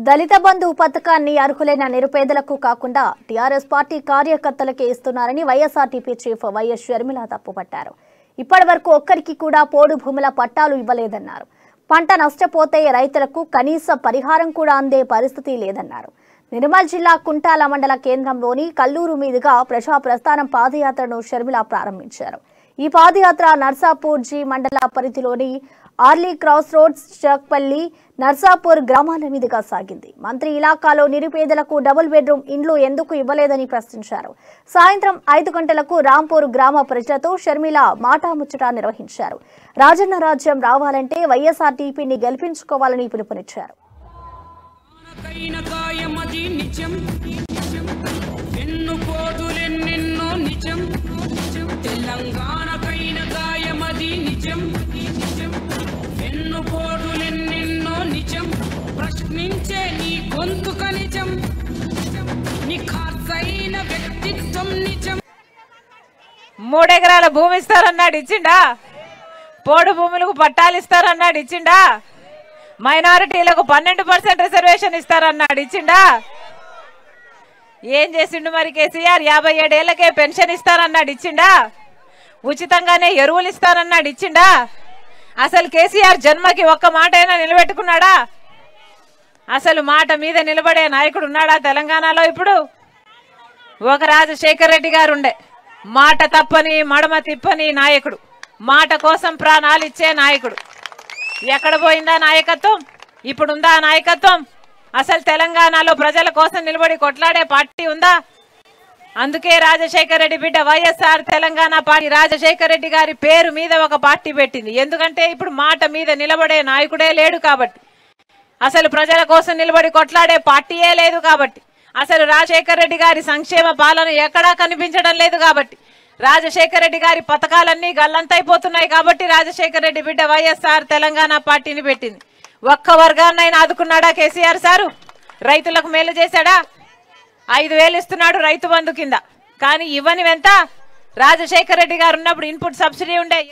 దళిత బంధు పథకాన్ని అర్హులైన నిరుపేదలకు కాకుండా టీఆర్ఎస్ పార్టీ కార్యకర్తలకే ఇస్తున్నారని వైఎస్ఆర్టీపీ చీఫ్ వైఎస్ షర్మిల తప్పుపట్టారు. ఇప్పటివరకు ఒక్కరికి కూడా పోడు భూముల పట్టాలు ఇవ్వలేదన్నారు. పంట నష్టపోతే రైతులకు కనీస పరిహారం కూడా అందే పరిస్థితి లేదన్నారు. నిర్మల్ జిల్లా కుంటాల మండల కేంద్రంలోని కల్లూరు మీదుగా ప్రజా ప్రస్థానం పాదయాత్రను షర్మిల ప్రారంభించారు. ఈ పాదయాత్ర నర్సాపూర్ జీ మండల పరిధిలోని ఆర్లీ క్రాస్ రోడ్స్, చక్పల్లి, నర్సాపూర్ గ్రామాల మీదుగా సాగింది. మంత్రి ఇలాకాలో నిరుపేదలకు డబుల్ బెడ్రూమ్ ఇండ్లు ఎందుకు ఇవ్వలేదని ప్రశ్నించారు. సాయంత్రం 5 గంటలకు రాంపూర్ గ్రామ ప్రజలతో షర్మిల మాటాముచ్చట నిర్వహించారు. రాజన్న రాజ్యం రావాలంటే వైఎస్ఆర్టీపీని గెలిపించుకోవాలని పిలుపునిచ్చారు. ప్రశ్నించే నీ గొంతుక నిజం, నీ ఖాసైన వ్యక్తిత్వం నిజం. 3 ఎకరాల భూమి ఇస్తారన్నాడు, ఇచ్చిండా? పోడు భూములకు పట్టాలు ఇస్తారన్నాడు, ఇచ్చిండా? మైనారిటీలకు 12% రిజర్వేషన్ ఇస్తారన్నాడు, ఇచ్చిండా? ఏం చేసిండు మరి కేసీఆర్? 57 ఏళ్లకే పెన్షన్ ఇస్తారన్నాడు, ఇచ్చిండా? ఉచితంగానే ఎరువులు ఇస్తారన్నాడు, ఇచ్చిండా? అసలు కేసీఆర్ జన్మకి ఒక్క మాట అయినా నిలబెట్టుకున్నాడా? అసలు మాట మీద నిలబడే నాయకుడు ఉన్నాడా తెలంగాణలో? ఇప్పుడు ఒక రాజశేఖర్ రెడ్డి గారు ఉండే, మాట తప్పని మడమ తిప్పని నాయకుడు, మాట కోసం ప్రాణాలు ఇచ్చే నాయకుడు. ఎక్కడ పోయిందా నాయకత్వం? ఇప్పుడుందా నాయకత్వం? అసలు తెలంగాణలో ప్రజల కోసం నిలబడి కొట్లాడే పార్టీ ఉందా? అందుకే రాజశేఖర్ రెడ్డి బిడ్డ వైఎస్ఆర్ తెలంగాణ పార్టీ రాజశేఖర్ రెడ్డి గారి పేరు మీద ఒక పార్టీ పెట్టింది. ఎందుకంటే ఇప్పుడు మాట మీద నిలబడే నాయకుడే లేడు కాబట్టి, అసలు ప్రజల కోసం నిలబడి కొట్లాడే పార్టీయే లేదు కాబట్టి, అసలు రాజశేఖర్ రెడ్డి గారి సంక్షేమ పాలన ఎక్కడా కనిపించడం లేదు కాబట్టి, రాజశేఖర్ రెడ్డి గారి పథకాలన్నీ గల్లంతైపోతున్నాయి కాబట్టి రాజశేఖర్ రెడ్డి బిడ్డ వైఎస్ఆర్ తెలంగాణ పార్టీని పెట్టింది. ఒక్క వర్గాన్నైనా ఆదుకున్నాడా కేసీఆర్ సారు? రైతులకు మేలు చేశాడా? 5,000 ఇస్తున్నాడు రైతు బంధు కింద, కానీ ఇవ్వని వెంత రాజశేఖర్ రెడ్డి గారు ఉన్నప్పుడు ఇన్పుట్ సబ్సిడీ ఉండే.